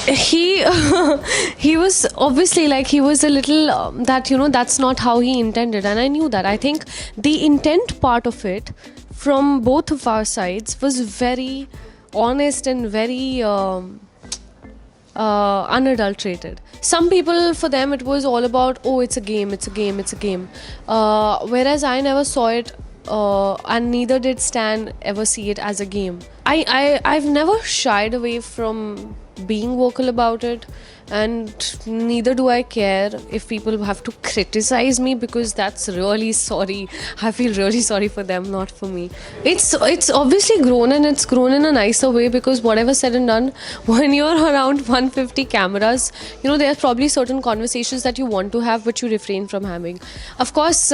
he he was obviously like he was a little that that's not how he intended, and I knew that. I think the intent part of it from both of our sides was very honest and very unadulterated. Some people, for them, it was all about, oh, it's a game, it's a game, it's a game. Whereas I never saw it, and neither did Stan ever see it as a game. I've never shied away from being vocal about it, and neither do I care if people have to criticize me, because that's really sorry. I feel really sorry for them, not for me. It's obviously grown, and it's grown in a nicer way, because whatever said and done, when you're around 150 cameras, there are probably certain conversations that you want to have but you refrain from having. Of course,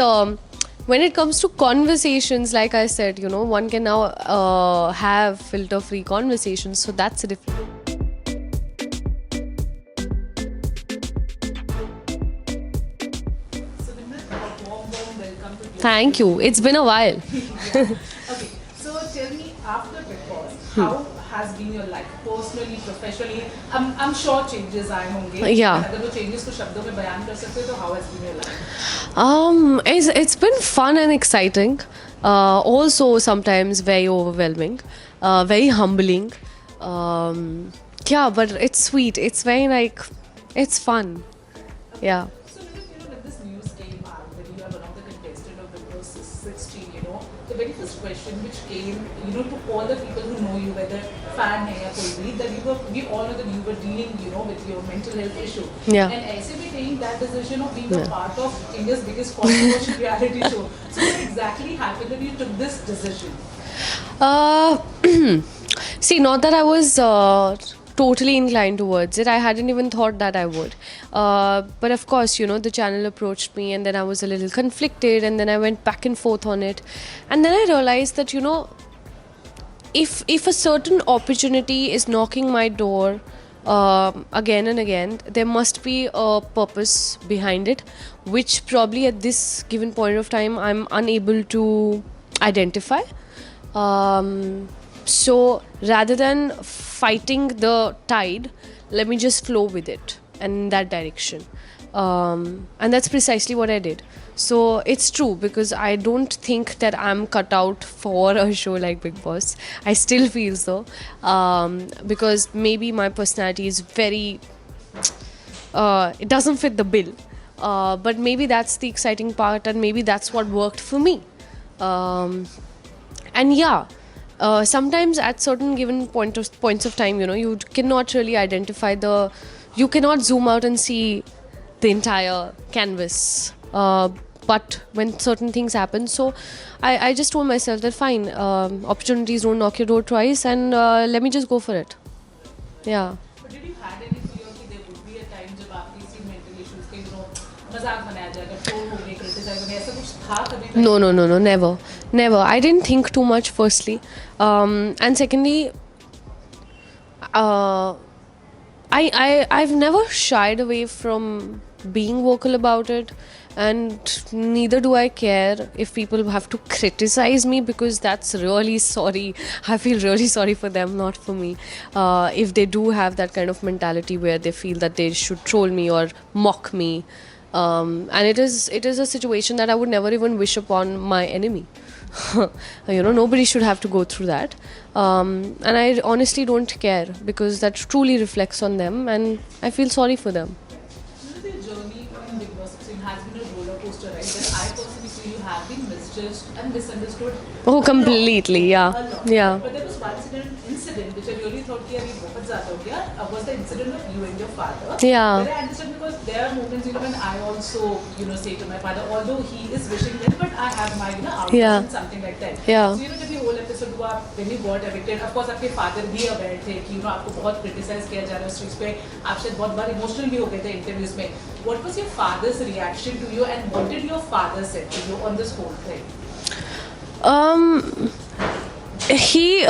when it comes to conversations, like I said, one can now have filter-free conversations, so that's a different. Thank you. It's been a while. Okay, so tell me, after Bigg Boss, how has been your life personally, professionally? I'm sure changes आए होंगे. Yeah. अगर वो changes को शब्दों में बयान कर सकते हो, तो how has been your life? It's been fun and exciting. Also sometimes very overwhelming, very humbling. Yeah, but it's sweet. It's very it's fun. Yeah. So when this news came out that you are one of the contestants of Bigg Boss 16, the very first question which came, to all the people who know you, whether fan hai ya koi bhi, that we all know that you were dealing, with your mental health issue. Yeah. And ऐसे भी taking that decision of being a part of India's biggest controversial reality show. So what exactly happened that you took this decision? See, not that I was totally inclined towards it. I hadn't even thought that I would. But of course, the channel approached me, and then I was a little conflicted, and then I went back and forth on it. And then I realized that, if a certain opportunity is knocking my door again and again, there must be a purpose behind it, which probably at this given point of time I'm unable to identify. So rather than fighting the tide, let me just flow with it and in that direction. And that's precisely what I did. So it's true, because I don't think that I'm cut out for a show like Bigg Boss. I still feel so, because maybe my personality is very it doesn't fit the bill, but maybe that's the exciting part, and maybe that's what worked for me. And yeah, sometimes at certain given points of time, you cannot really identify you cannot zoom out and see the entire canvas. But when certain things happen, so I just told myself that fine, opportunities don't knock your door twice, and let me just go for it. Yeah. But did you had any fear that there would be a time जब आपकी सी mental issues के मजाक बनाया जाएगा, troll होंगे, criticize होंगे, ऐसा कुछ था कभी? No, never. I didn't think too much, firstly, and secondly, I've never shied away from being vocal about it, and neither do I care if people have to criticize me, because that's really sorry. I feel really sorry for them, not for me. If they do have that kind of mentality where they feel that they should troll me or mock me, and it is a situation that I would never even wish upon my enemy. Nobody should have to go through that, and I honestly don't care, because that truly reflects on them, and I feel sorry for them. The journey in Bigg Boss 16 has been a roller coaster, right? That I personally feel you have been misjudged and misunderstood. Oh, completely, yeah. Yeah. But there was one incident which I really thought कि अभी बहुत ज़्यादा हो गया. Was the incident of you and your father? Yeah. But I understand, because there are moments, when I also, say to my father, although he is wishing well, but I have my, outlook and something like that. Yeah. So, जब ये whole episode हुआ, when you got evicted, of course, आपके father भी aware थे कि, आपको बहुत criticize किया जा रहा है उस चीज़ पे. आप शायद बहुत बार emotional भी हो गए थे interviews में. What was your father's reaction to you, and what did your father say to you on this whole thing? He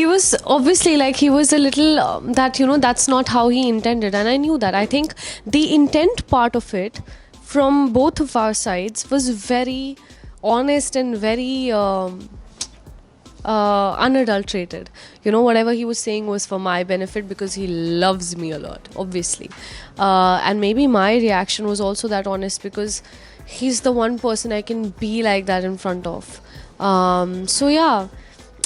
was obviously he was a little that that's not how he intended, and I knew that. I think the intent part of it from both of our sides was very honest and very unadulterated. You know, whatever he was saying was for my benefit because he loves me a lot, obviously. And maybe my reaction was also that honest because he's the one person I can be like that in front of. So yeah,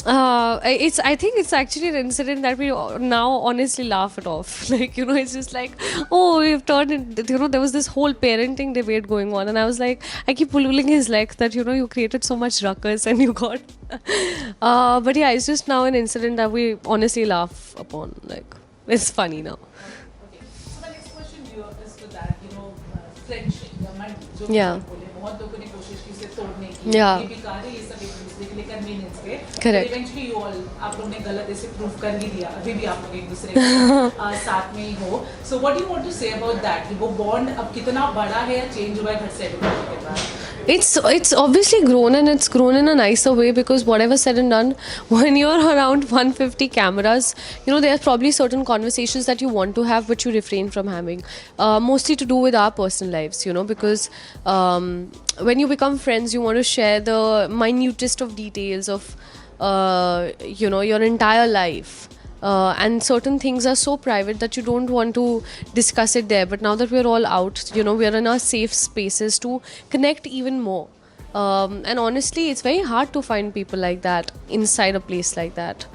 I think it's actually an incident that we now honestly laugh it off. Like, you know, it's just like, oh, we've turned it. You know, there was this whole parenting debate going on, and I was like, I keep pulling his leg that, you know, you created so much ruckus and you got. But yeah, it's just now an incident that we honestly laugh upon. Like, it's funny now. Okay. So my next question here is to that, friendship, जो Yeah. बोले बहुत लोगों ने कोशिश की उसे तोड़ने की, Yeah. ये बेकार है, ये सब एक दूसरे के लिए कन्वीनियंस पे, Correct. इवेंचुअली यू ऑल आप लोग ने गलत ऐसे प्रूव कर ही दिया, अभी भी आप लोग एक दूसरे के साथ में ही हो. So what do you want to say about that? कि वो bond अब कितना बड़ा है या change हुआ है घर से education के बाद? It's obviously grown, and it's grown in a nicer way because whatever said and done, when you're around 150 cameras, you know, there's probably certain conversations that you want to have but you refrain from having, mostly to do with our personal lives, you know, because when you become friends you want to share the minutest of details of you know, your entire life. And certain things are so private that you don't want to discuss it there. But now that we're all out, you know, we're in our safe spaces to connect even more. And honestly, it's very hard to find people like that inside a place like that,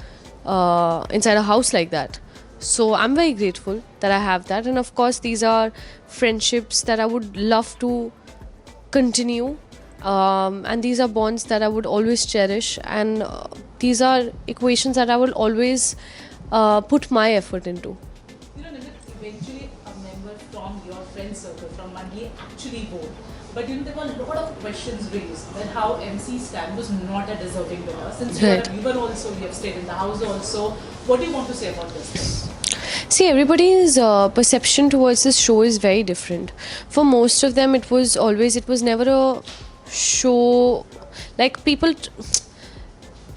inside a house like that. So I'm very grateful that I have that. And of course, these are friendships that I would love to continue. And these are bonds that I would always cherish. And these are equations that I will always put my effort into. Nimrit, eventually a member from your friend circle from Mandi actually won. But there were a lot of questions raised that how MC Stan was not a deserving winner. Since Right. you were also, you have stayed in the house also. What do you want to say about this? See, everybody's perception towards this show is very different. For most of them, it was never a show. Like,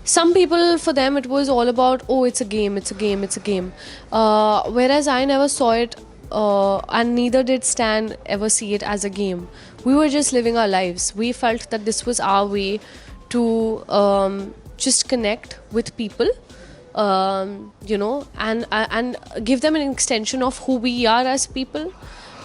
some people, for them, it was all about, oh, it's a game, it's a game, it's a game. Whereas I never saw it, and neither did Stan ever see it as a game. We were just living our lives. We felt that this was our way to just connect with people, you know, and give them an extension of who we are as people.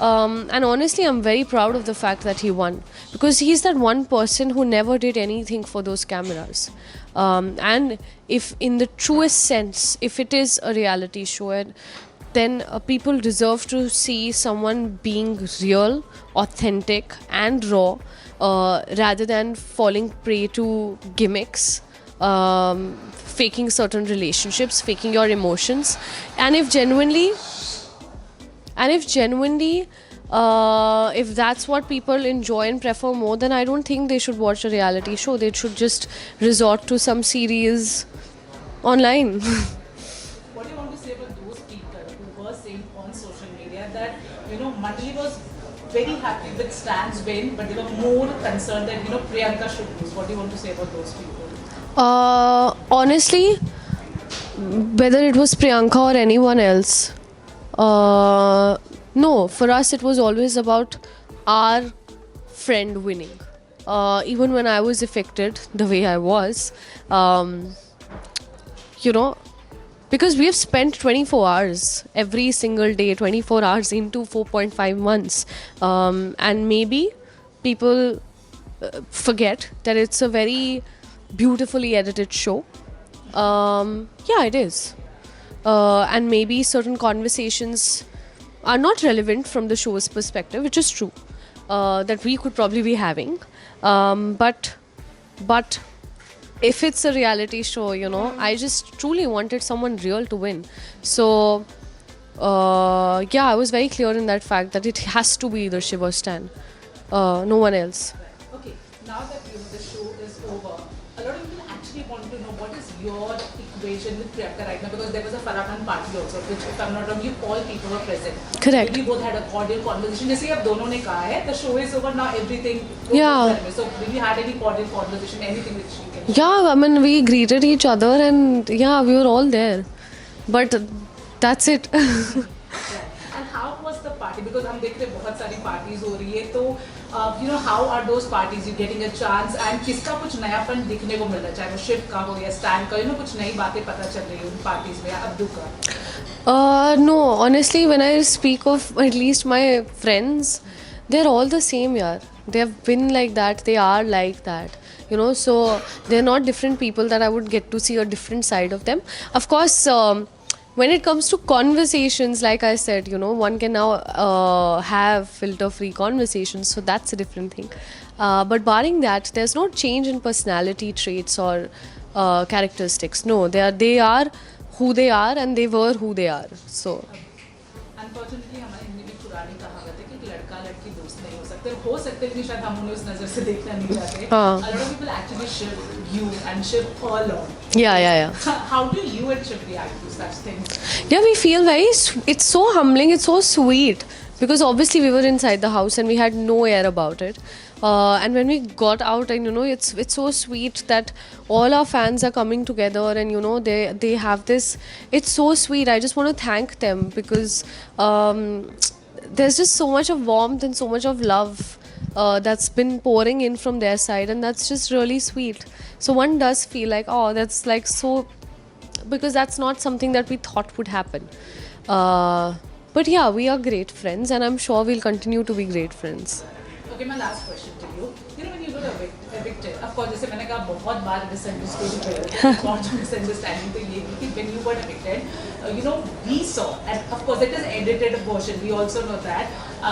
And honestly, I'm very proud of the fact that he won, because he's that one person who never did anything for those cameras. And if in the truest sense, if it is a reality show, then people deserve to see someone being real, authentic and raw, rather than falling prey to gimmicks, faking certain relationships, faking your emotions. And if genuinely, if that's what people enjoy and prefer more, then I don't think they should watch a reality show. They should just resort to some series online. What do you want to say about those people who were saying on social media that, Mandali was very happy with Stan's win, but they were more concerned that, Priyanka should lose? What do you want to say about those people? Honestly, whether it was Priyanka or anyone else, no, for us it was always about our friend winning. Even when I was affected the way I was, because we have spent 24 hours every single day, 24 hours into 4.5 months. And maybe people forget that it's a very beautifully edited show. Yeah, it is. And maybe certain conversations are not relevant from the show's perspective, which is true, that we could probably be having. But if it's a reality show, I just truly wanted someone real to win. So, yeah, I was very clear in that fact that it has to be either Shiv or Stan. No one else. Okay, now that the show is over, a lot of people actually want to know what is your equation with Priyanka right now, because there was a Farah party also, which, if I'm not wrong, you all people were present. Correct. We both had a cordial conversation. जैसे आप दोनों ने कहा है, the show is over now, everything. Yeah. So, did you had any cordial conversation, anything which you can? Yeah, I mean, we greeted each other and yeah, we were all there. But that's it. And how was the party? Because हम देख रहे हैं बहुत सारी parties हो रही है, तो You know, how are those parties? You getting a chance and किसका कुछ नयापन दिखने को मिल रहा है, चाहे वो शिव का हो या स्टैन का, you know, कुछ नई बातें पता चल रही है उन parties में या अब्दू का? No, honestly, when I speak of at least my friends, they're all the same, yaar. They have been like that, they are like that, you know, so they're not different people that I would get to see a different side of them. Of course, when it comes to conversations, like I said, you know, one can now have filter-free conversations, so that's a different thing. But barring that, there's no change in personality traits or characteristics. No, they are who they are and they were who they are. So Unfortunately, हमारे हिंदी में पुरानी कहावत है कि लड़का लड़की दोस्त नहीं हो सकते लेकिन शायद हम उन्हें उस नजर से देखना नहीं चाहते. हाँ. A lot of people actually shiv you and shiv all on. yeah. How do you and Shiv react to such things? Yeah, we feel very. It's so humbling. It's so sweet because obviously we were inside the house and we had no air about it. And when we got out, and you know, it's so sweet that all our fans are coming together, and you know, they have this. It's so sweet. I just want to thank them because there's just so much of warmth and so much of love that's been pouring in from their side, and that's just really sweet. So one does feel like, oh, that's like so, because that's not something that we thought would happen. But yeah, we are great friends, and I'm sure we'll continue to be great friends. Okay, my last question to you. You know, when you got evicted, of course, जैसे मैंने कहा बहुत बार misunderstood बहुत misunderstanding तो ये कि when you got evicted, you know, we saw, and of course it is edited version. We also know that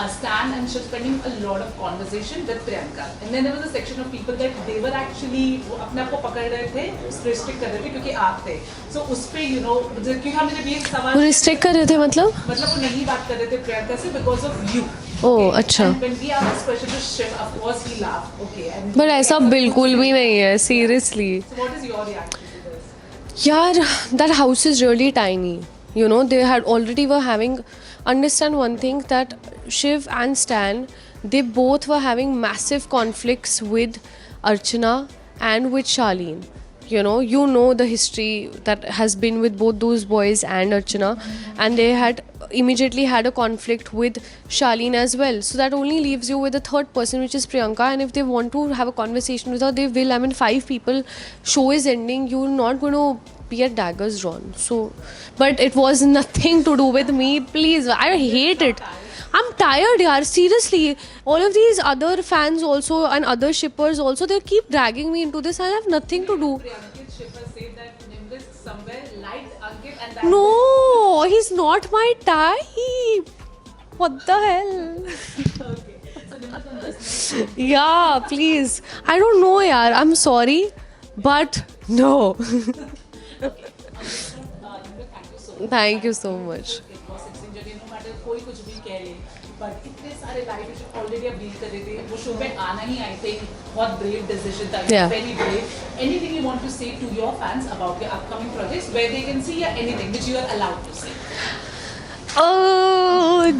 Stan and Shiv spending a lot of conversation with Priyanka, and then there was a section of people that they were actually वो अपने आप को पकड़ रहे थे, restrict कर रहे थे क्योंकि आप थे. So उस पे you know, क्योंकि हमने भी एक सवाल restrict कर रहे थे मतलब वो नहीं बात कर रहे थे प्रियंका से because of you. Oh, अच्छा. And when we asked this question to Shiv, of course he laughed. Okay. And but ऐसा बिल्कुल भी नहीं है, seriously. So what is your reaction to this? Yeah, that house is really tiny. You know, they had already were having. Understand one thing, that Shiv and Stan, they both were having massive conflicts with Archana and with Charlene. You know the history that has been with both those boys and Archana, and they had immediately had a conflict with Charlene as well. So that only leaves you with a third person, which is Priyanka. And if they want to have a conversation with her, they will. I mean, 5 people, show is ending. You're not going to be at daggers drawn. So, but it was nothing to do with me. Please, I hate it. I'm tired, yaar. Seriously, all of these other fans also and other shippers also, they keep dragging me into this. I have nothing to do. Ankit shipper said that Nimrit somewhere liked Ankit and that. No, he's not my type. What the hell? Okay. So Nimrit on this. Yeah, please. I don't know, yaar. I'm sorry, but no. Thank you so much. कोई कुछ भी कह ले, but इतने सारे life issues already आप deal कर रहे थे, वो शो पे आना ही आई थिंक बहुत ब्रेव डिसीजन था, very brave. Anything you want to say to your fans about your upcoming projects where they can see या anything which you are allowed to say?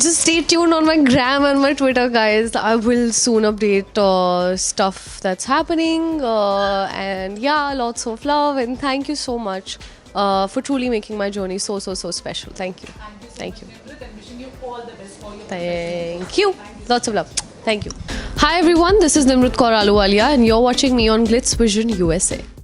Just stay tuned on my gram and my Twitter, guys. I will soon update stuff that's happening, and yeah, lots of love, and thank you so much for truly making my journey so special. Thank you. Thank you. Thank you. Lots of love. Thank you. Hi everyone, this is Nimrit Kaur Ahluwalia and you're watching me on Glitz Vision USA.